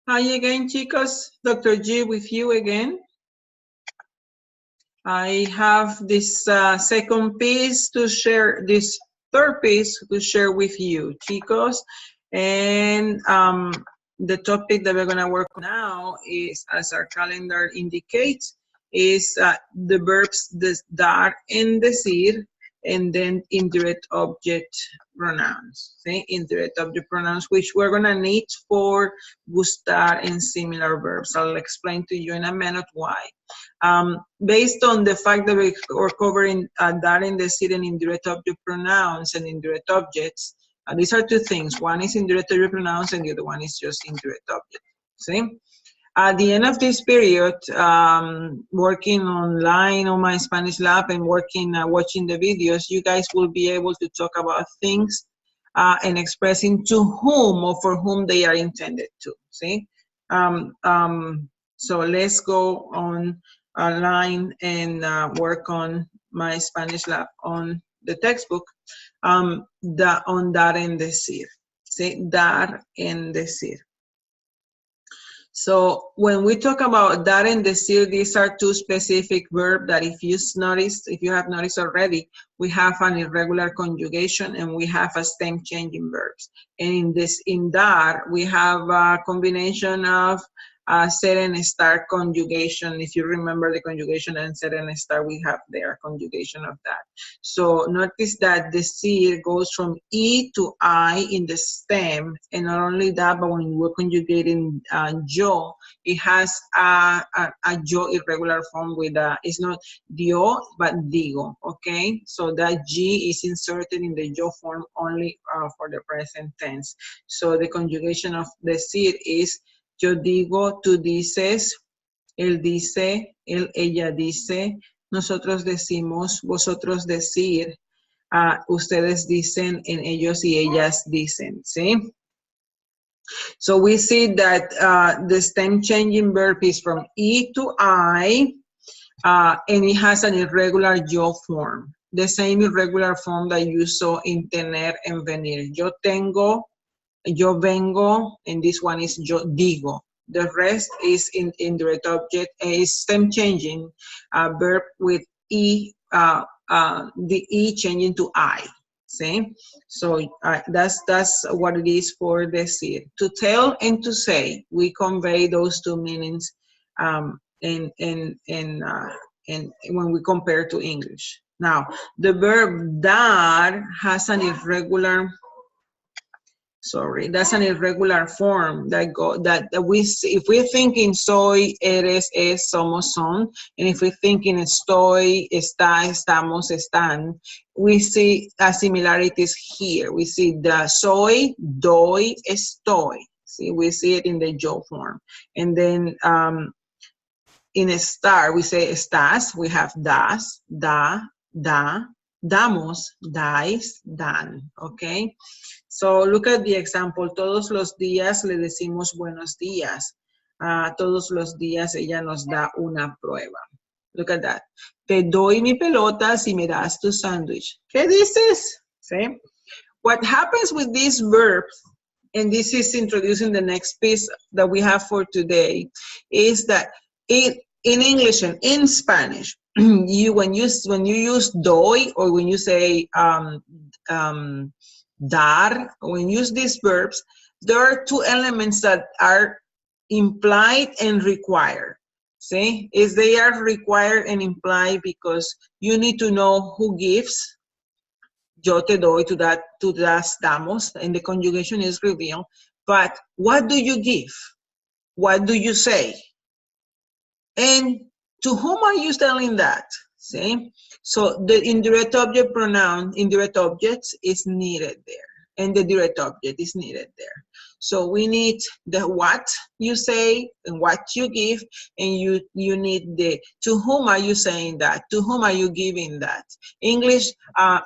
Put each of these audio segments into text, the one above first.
Hi again, chicos. Dr. G with you again. I have this second piece to share, this third piece to share with you, chicos. And the topic that we're going to work on now is, as our calendar indicates, is the verbs dar and decir, and then indirect object pronouns, okay? Indirect object pronouns, which we're going to need for gustar and similar verbs. I'll explain to you in a minute why. Based on the fact that we're covering dar and decir and indirect object pronouns and indirect objects, these are two things. One is indirect object pronouns and the other one is just indirect object, see? At the end of this period, working online on MySpanishLad and working, watching the videos, you guys will be able to talk about things and expressing to whom or for whom they are intended to, see? So let's go online and work on MySpanishLad on the textbook, on dar and decir, see? Dar and decir. So when we talk about dar and decir, these are two specific verbs that if you have noticed already, we have an irregular conjugation and we have a stem changing verbs. And in dar, we have a combination of set and start conjugation. If you remember the conjugation and set and start, we have there conjugation of that. So notice that decir goes from E to I in the stem, and not only that, but when we're conjugating yo, it has a yo irregular form with it's not dio, but digo, okay? So that G is inserted in the yo form only for the present tense. So the conjugation of decir is yo digo, tú dices, él dice, ella dice, nosotros decimos, vosotros decir, ustedes dicen, and ellos y ellas dicen, ¿sí? So we see that the stem changing verb is from E to I, and it has an irregular yo form, the same irregular form that you saw in tener and venir. Yo tengo, yo vengo, and this one is yo digo. The rest is in indirect object, is stem changing verb with E, the E changing to I, see? So that's what it is for decir. To tell and to say, we convey those two meanings when we compare to English. Now, the verb dar has an irregular, that's an irregular form that we see. If we're thinking soy, eres, es, somos, son, and if we're thinking estoy, está, estamos, están, we see similarities here. We see the soy, doy, estoy. See, we see it in the yo form. And then in estar, we say estás, we have das, da, damos, dais, dan, okay? So look at the example. Todos los días le decimos buenos días. Todos los días ella nos da una prueba. Look at that. Te doy mi pelota si me das tu sándwich. ¿Qué dices? ¿Sí? What happens with these verbs, and this is introducing the next piece that we have for today, is that in English and in Spanish, when you use doy, or when you say dar, when you use these verbs, there are two elements that are implied and required. See, is they are required and implied because you need to know who gives. Yo te doy, to das, damos, and the conjugation is revealed. But what do you give? What do you say? And to whom are you telling that? See? So the indirect object pronoun, indirect objects is needed there. And the direct object is needed there. So we need the what you say and what you give, and you need the to whom are you saying that? To whom are you giving that? English has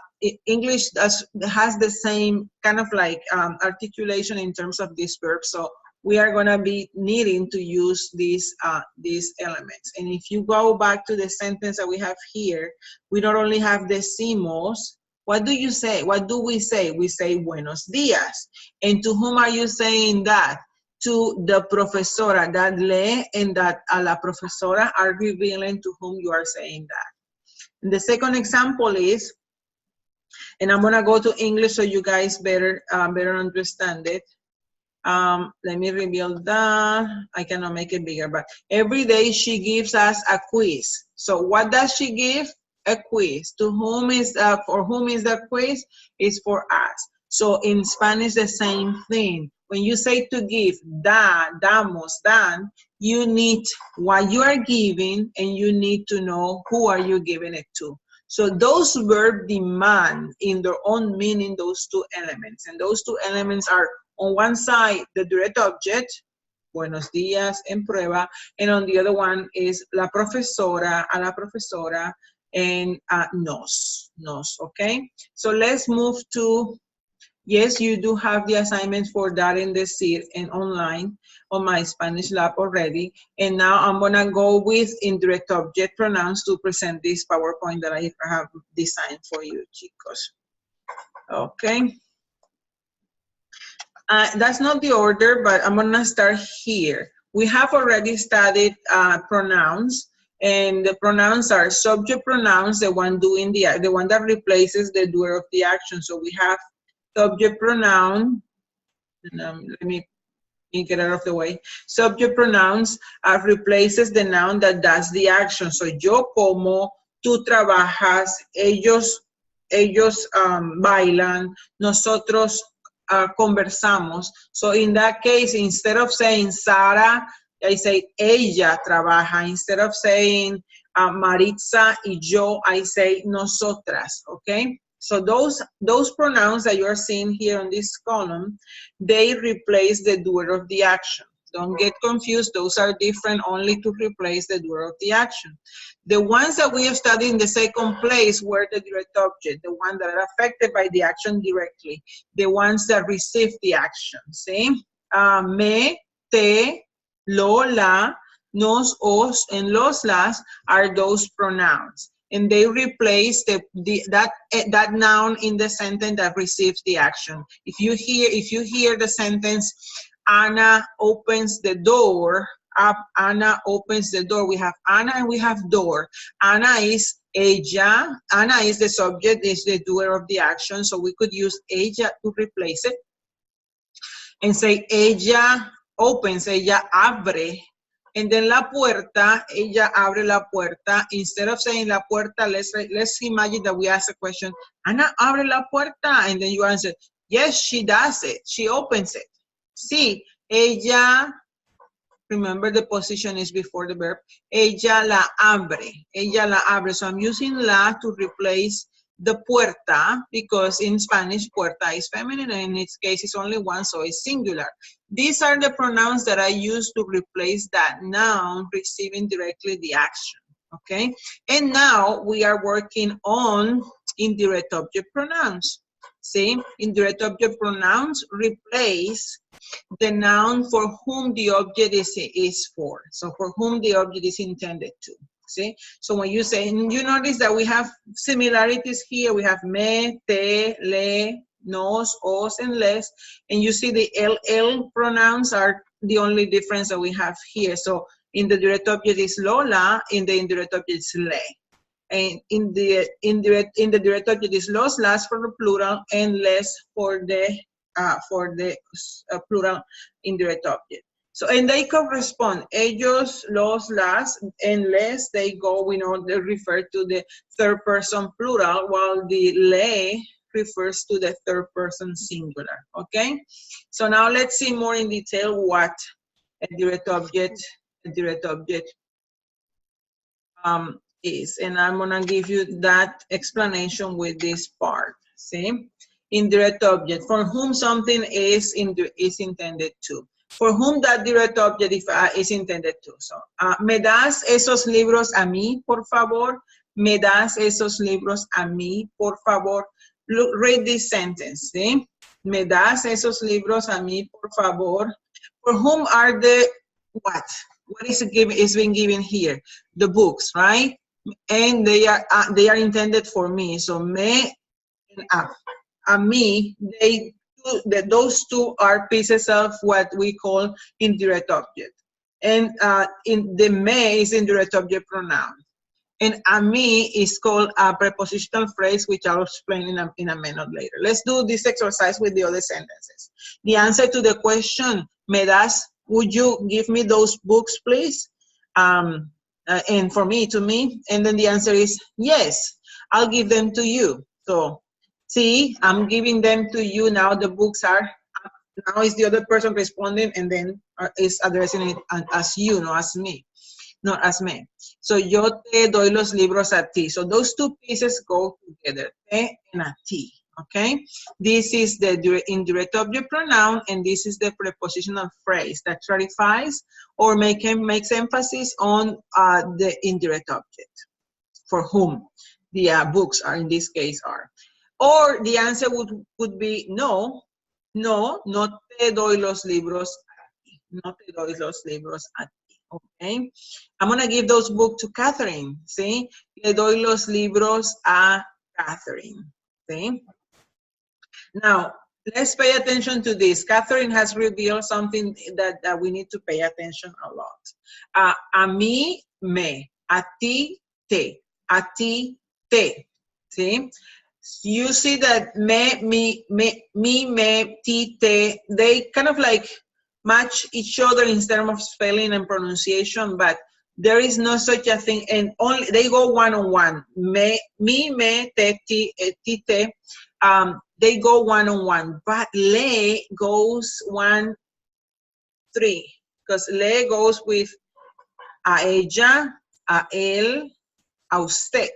the same kind of like articulation in terms of this verb. So we are going to be needing to use these elements. And if you go back to the sentence that we have here, we not only have decimos. What do you say? What do we say? We say buenos días. And to whom are you saying that? to the profesora. That le and that a la profesora are revealing to whom you are saying that. And the second example is, and I'm gonna go to English so you guys better understand it. Let me reveal that. I cannot make it bigger, but every day she gives us a quiz. So what does she give? A quiz. To whom is for whom is the quiz? It's for us. So in Spanish, the same thing. When you say to give, da, damos, dan, you need what you are giving, and you need to know who are you giving it to. So those verbs demand in their own meaning those two elements, and those two elements are on one side the direct object, buenos días, en prueba, and on the other one is la profesora, a la profesora, and nos, okay? So let's move to, yes, you do have the assignment for that in the seat and online on MySpanishLad already. And now I'm gonna go with indirect object pronouns to present this PowerPoint that I have designed for you, chicos. Okay. That's not the order, but I'm gonna start here. We have already studied pronouns, and the pronouns are subject pronouns, the one doing the one that replaces the doer of the action. So we have subject pronoun, and, let me get out of the way. Subject pronouns replaces the noun that does the action. So yo como, tú trabajas, ellos bailan, nosotros conversamos. So in that case, instead of saying Sara, I say ella trabaja. Instead of saying Maritza y yo, I say nosotras, okay? So those pronouns that you are seeing here on this column, they replace the doer of the action. Don't get confused. Those are different only to replace the doer of the action. The ones that we have studied in the second place were the direct object, the ones that are affected by the action directly, the ones that receive the action. See? Me, te, lo, la, nos, os, and los, las are those pronouns. And they replace that noun in the sentence that receives the action. If you hear the sentence, Anna opens the door, Anna opens the door. We have Anna and we have door. Anna is ella. Anna is the subject, is the doer of the action. So we could use ella to replace it and say ella opens, ella abre. And then la puerta, ella abre la puerta. Instead of saying la puerta, let's imagine that we ask a question, Ana abre la puerta, and then you answer, yes, she does it. She opens it. Sí, ella, remember the position is before the verb, ella la abre. Ella la abre. So I'm using la to replace the puerta, because in Spanish, puerta is feminine, and in its case, it's only one, so it's singular. These are the pronouns that I use to replace that noun receiving directly the action, okay? And now we are working on indirect object pronouns. See, indirect object pronouns replace the noun for whom the object is for. So for whom the object is intended to. See? So when you say, and you notice that we have similarities here. We have me, te, le, nos, os, and les. And you see the LL pronouns are the only difference that we have here. So in the direct object is Lola, in the indirect object is le. And in the direct object is los, las for the plural, and les for the plural indirect object. So, and they correspond, ellos, los, las, and les, they go, we know they refer to the third person plural, while the le refers to the third person singular, okay? So now let's see more in detail what a direct object is. And I'm gonna give you that explanation with this part, see? Indirect object, for whom something is intended to. For whom that direct object is intended to. So, ¿me das esos libros a mí, por favor? ¿Me das esos libros a mí, por favor? Look, read this sentence, ¿sí? ¿Me das esos libros a mí, por favor? For whom are the what? What is being given here? The books, right? And they are intended for me. So, me and a mí, they those two are pieces of what we call indirect object. And in the me is indirect object pronoun. And a mí is called a prepositional phrase, which I'll explain in a minute later. Let's do this exercise with the other sentences. The answer to the question, would you give me those books, please? And for me, to me. And then the answer is, yes, I'll give them to you. So, see, I'm giving them to you now. The books are, now is the other person responding, and then is addressing it as you, not as me. Not as me. So, yo te doy los libros a ti. So, those two pieces go together, te and a ti, okay? This is the indirect object pronoun, and this is the prepositional phrase that clarifies or makes emphasis on the indirect object, for whom the books are, in this case, are. Or the answer would be no, no te doy los libros a ti. No te doy los libros a ti. Okay, I'm going to give those books to Catherine, see? Le doy los libros a Catherine, see? Now, let's pay attention to this. Catherine has revealed something that we need to pay attention a lot. A mí, me. A ti, te. A ti, te. See? You see that me, ti, te, they kind of like match each other in terms of spelling and pronunciation, but there is no such a thing, and only they go one-on-one. Me, te, ti, te, they go one-on-one, but le goes 1, 3, because le goes with a ella, a él, a usted.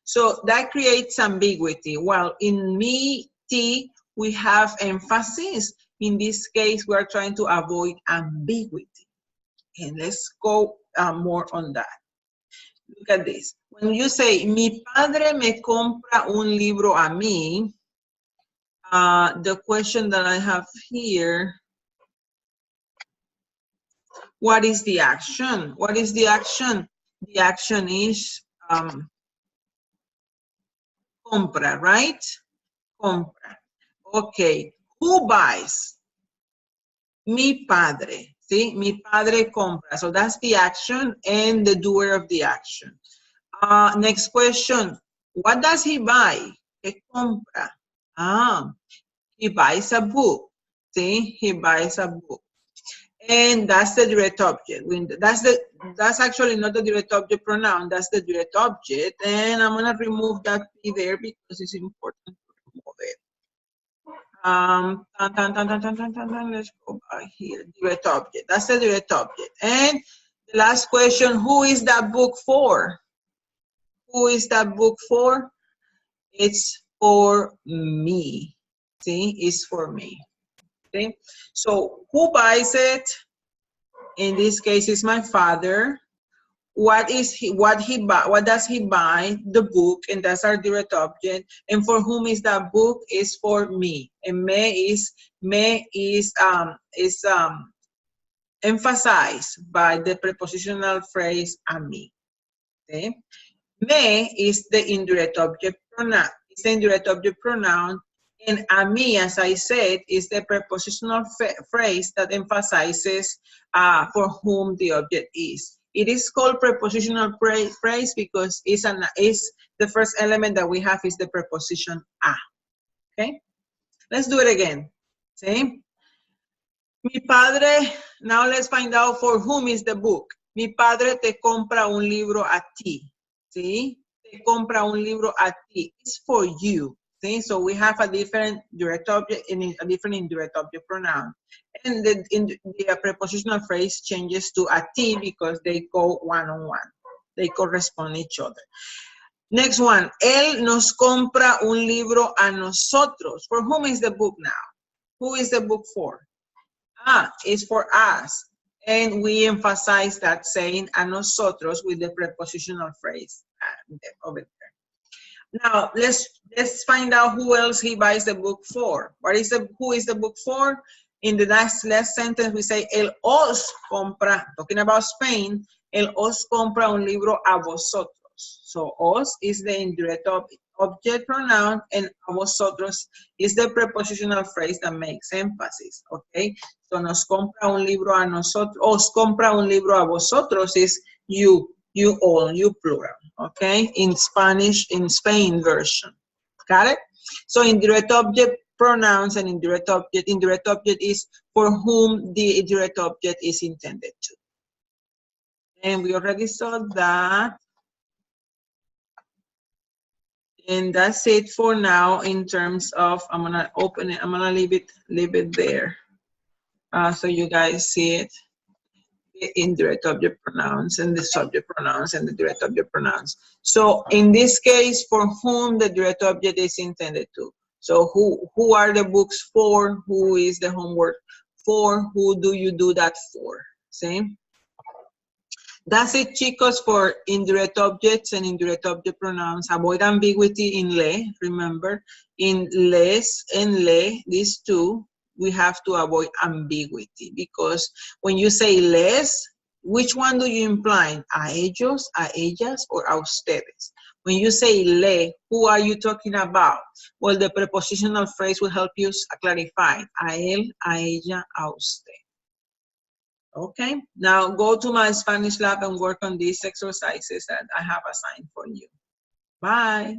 So that creates ambiguity. While in me, ti, we have emphasis. In this case, we are trying to avoid ambiguity. And let's go more on that. Look at this. When you say, mi padre me compra un libro a mí, the question that I have here, what is the action? What is the action? The action is compra, right? Compra. Okay. Who buys? Mi padre. See, mi padre compra. So that's the action and the doer of the action. Next question. What does he buy? ¿Qué compra? He buys a book. See, he buys a book. And that's the direct object. That's actually not the direct object pronoun. That's the direct object. And I'm gonna remove that P there because it's important to remove it. Let's go back here. Direct object. That's the direct object. And the last question, who is that book for? Who is that book for? It's for me. See, it's for me. Okay. So who buys it? In this case, it's my father. What does he buy? The book, and that's our direct object. And for whom is that book? Is for me. And me is emphasized by the prepositional phrase a mí. Okay? Me is the indirect object pronoun. It's the indirect object pronoun. And a mí, as I said, is the prepositional phrase that emphasizes for whom the object is. It is called prepositional phrase because it's the first element that we have is the preposition a. Okay? Let's do it again. See? Mi padre, now let's find out for whom is the book. Mi padre te compra un libro a ti. See? Te compra un libro a ti. It's for you. See? So we have a different direct object and a different indirect object pronoun. And the prepositional phrase changes to a ti because they go one-on-one. They correspond each other. Next one. Él nos compra un libro a nosotros. For whom is the book now? Who is the book for? It's for us. And we emphasize that saying a nosotros with the prepositional phrase over there. Now, let's find out who else he buys the book for. Who is the book for? In the last sentence, we say, él os compra, talking about Spain, él os compra un libro a vosotros. So, os is the indirect object pronoun, and a vosotros is the prepositional phrase that makes emphasis, okay? So nos compra un libro a nosotros, os compra un libro a vosotros is you all, you plural, okay? In Spanish, in Spain version, got it? So indirect object pronouns and indirect object is for whom the direct object is intended to. And we already saw that. And that's it for now in terms of, I'm gonna open it, I'm gonna leave it there. So you guys see it. The indirect object pronouns and the subject pronouns and the direct object pronouns. So in this case, for whom the direct object is intended to. So who are the books for? Who is the homework for? Who do you do that for? See? That's it, chicos, for indirect objects and indirect object pronouns. Avoid ambiguity in le, remember. In les and le, these two, we have to avoid ambiguity because when you say les, which one do you imply? A ellos, a ellas, or a ustedes? When you say le, who are you talking about? Well, the prepositional phrase will help you clarify. A él, a ella, a usted. Okay, now go to my Spanish lab and work on these exercises that I have assigned for you. Bye.